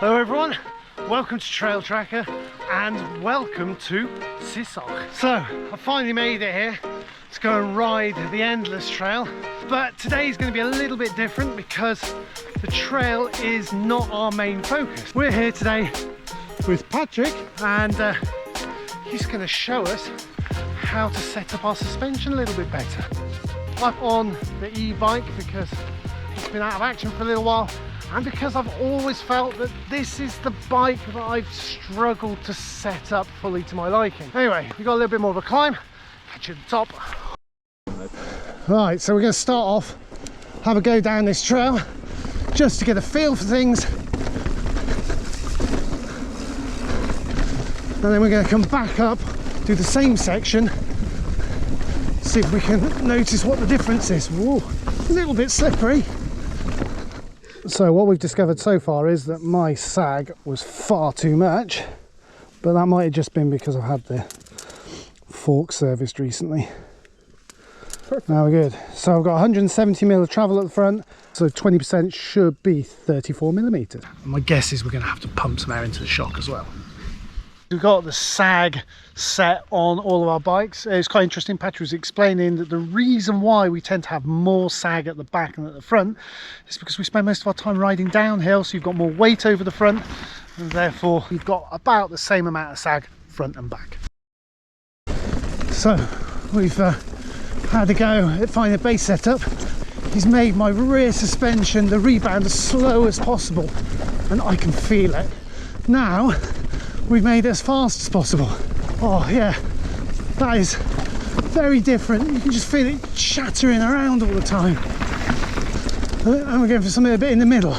Hello everyone, welcome to Trail Tracker and welcome to Sissach. So I finally made it here to go and ride the Endless Trail, but today is going to be a little bit different because the trail is not our main focus. We're here today with Patrick and he's going to show us how to set up our suspension a little bit better. I'm on the e-bike because it's been out of action for a little while, and because I've always felt that this is the bike that I've struggled to set up fully to my liking. Anyway, we've got a little bit more of a climb, catch you at the top. Right, so we're going to start off, have a go down this trail, just to get a feel for things. And then we're going to come back up, do the same section, see if we can notice what the difference is. Whoa, a little bit slippery. So what we've discovered so far is that my sag was far too much, but that might have just been because I've had the fork serviced recently. Perfect. Now we're good. So I've got 170mm of travel at the front, so 20% should be 34mm. My guess is we're going to have to pump some air into the shock as well. We've got the sag set on all of our bikes. It's quite interesting. Patrick was explaining that the reason why we tend to have more sag at the back and at the front is because we spend most of our time riding downhill, so you've got more weight over the front, and therefore you've got about the same amount of sag front and back. So we've had a go at finding a base setup. He's made my rear suspension, the rebound, as slow as possible, and I can feel it. Now we've made it as fast as possible. Oh yeah, that is very different. You can just feel it shattering around all the time. And we're going for something a bit in the middle.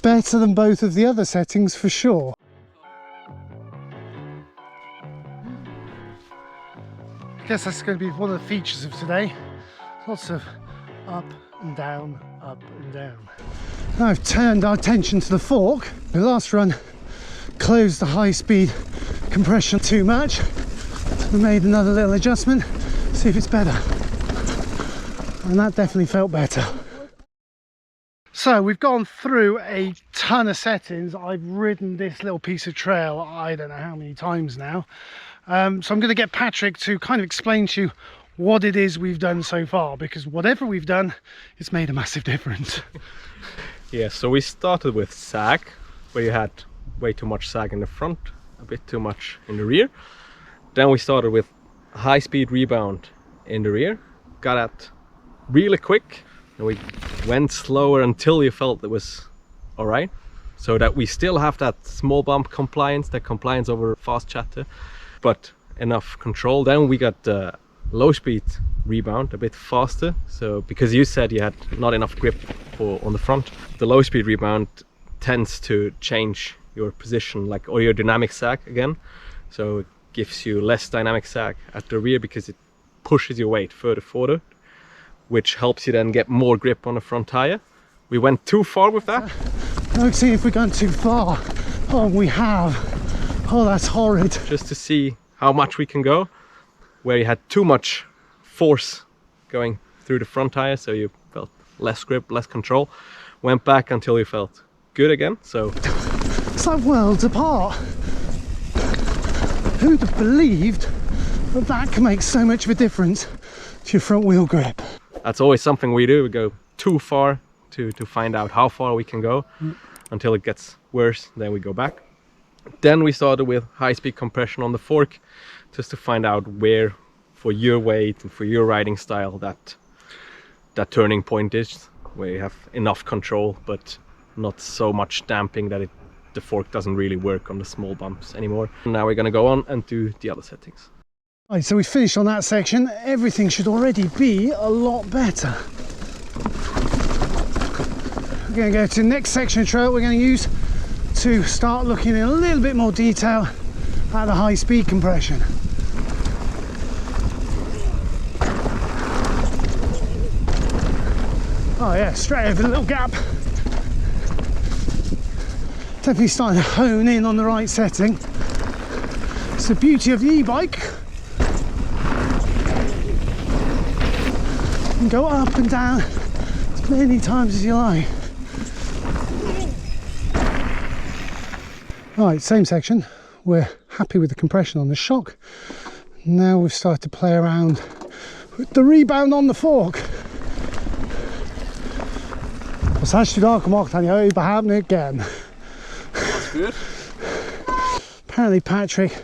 Better than both of the other settings for sure. I guess that's going to be one of the features of today. Lots of up and down, up and down. Now I've turned our attention to the fork. The last run closed the high-speed compression too much, so we made another little adjustment, see if it's better, and that definitely felt better. So we've gone through a ton of settings. I've ridden this little piece of trail I don't know how many times now, so I'm going to get Patrick to kind of explain to you what it is we've done so far, because whatever we've done, it's made a massive difference. Yeah, so we started with sag, where you had way too much sag in the front, a bit too much in the rear. Then we started with high-speed rebound in the rear, got that really quick, and we went slower until you felt it was all right, so that we still have that small bump compliance, that compliance over fast chatter, but enough control. Then we got the low-speed rebound a bit faster, so because you said you had not enough grip on the front, the low-speed rebound tends to change your position, like, or your dynamic sag again, so it gives you less dynamic sag at the rear because it pushes your weight further forward, which helps you then get more grip on the front tire. We went too far with that. Let's see if we've gone too far. Oh, we have. Oh, that's horrid. Just to see how much we can go, where you had too much force going through the front tire, so you felt less grip, less control. Went back until you felt good again. So it's like worlds apart. Who'd have believed that that can make so much of a difference to your front wheel grip? That's always something we do. We go too far to find out how far we can go until it gets worse, then we go back. Then we started with high-speed compression on the fork, just to find out where, for your weight and for your riding style, that turning point is, where you have enough control but not so much damping that the fork doesn't really work on the small bumps anymore. Now we're going to go on and do the other settings. Right, so we finished on that section. Everything should already be a lot better. We're going to go to the next section of trail we're going to use to start looking in a little bit more detail at the high speed compression. Oh yeah, straight over the little gap. Definitely starting to hone in on the right setting. It's the beauty of the e-bike. You can go up and down as many times as you like. Right, same section. We're happy with the compression on the shock. Now we've started to play around with the rebound on the fork. Was hast du da gemacht? Habe ich überhaupt nicht gern. That's good. Apparently Patrick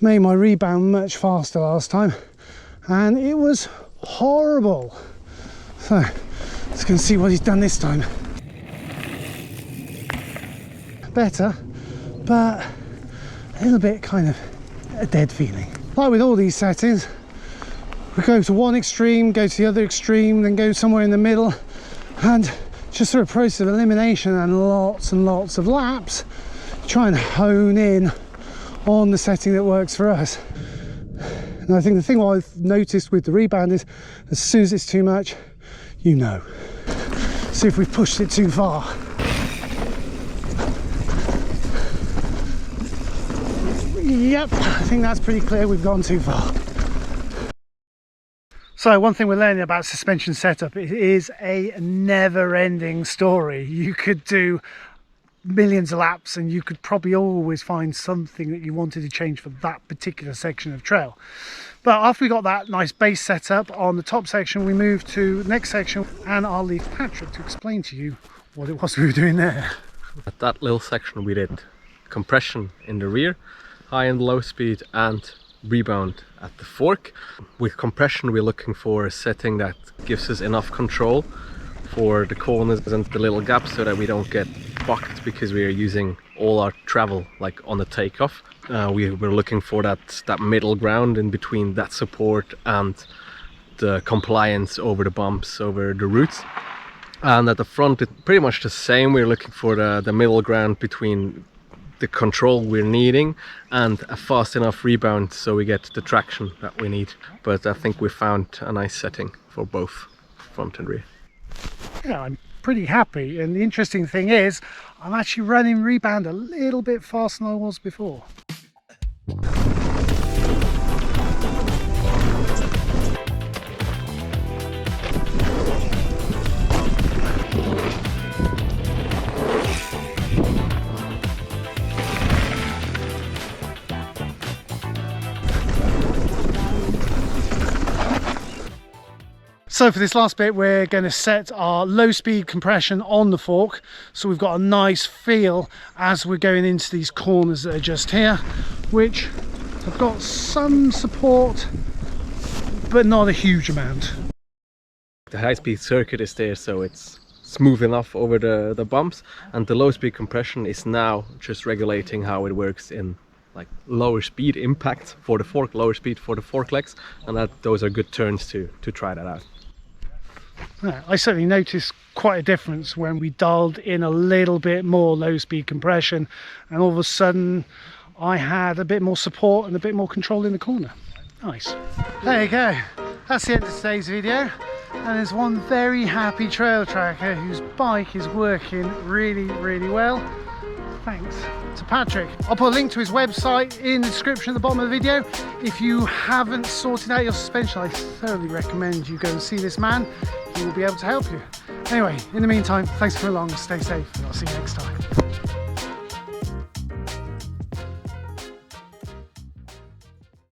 made my rebound much faster last time, and it was horrible. So let's go and see what he's done this time. Better, but a little bit kind of a dead feeling. Like with all these settings, we go to one extreme, go to the other extreme, then go somewhere in the middle, and just through a process of elimination and lots of laps, try and hone in on the setting that works for us. And I think the thing I've noticed with the rebound is, as soon as it's too much, you know. See if we've pushed it too far. Yep, I think that's pretty clear, we've gone too far. So one thing we're learning about suspension setup, it is a never-ending story. You could do millions of laps and you could probably always find something that you wanted to change for that particular section of trail. But after we got that nice base set up on the top section, we moved to the next section, and I'll leave Patrick to explain to you what it was we were doing there. At that little section we did compression in the rear, high and low speed, and rebound at the fork. With compression we're looking for a setting that gives us enough control for the corners and the little gaps so that we don't get bucked because we are using all our travel like on the takeoff. We were looking for that middle ground in between that support and the compliance over the bumps, over the roots. And at the front it's pretty much the same. We're looking for the middle ground between the control we're needing and a fast enough rebound so we get the traction that we need. But I think we found a nice setting for both front and rear. Yeah, I'm pretty happy, and the interesting thing is I'm actually running rebound a little bit faster than I was before. So for this last bit we're going to set our low speed compression on the fork, so we've got a nice feel as we're going into these corners that are just here, which have got some support but not a huge amount. The high speed circuit is there, so it's smooth enough over the bumps, and the low speed compression is now just regulating how it works in like lower speed impact for the fork, lower speed for the fork legs, and those are good turns to try that out. I certainly noticed quite a difference when we dialed in a little bit more low speed compression, and all of a sudden I had a bit more support and a bit more control in the corner. Nice. There you go, that's the end of today's video, and there's one very happy trail tracker whose bike is working really well. Thanks to Patrick. I'll put a link to his website in the description at the bottom of the video. If you haven't sorted out your suspension, I thoroughly recommend you go and see this man. He will be able to help you. Anyway, in the meantime, thanks for along, stay safe, and I'll see you next time.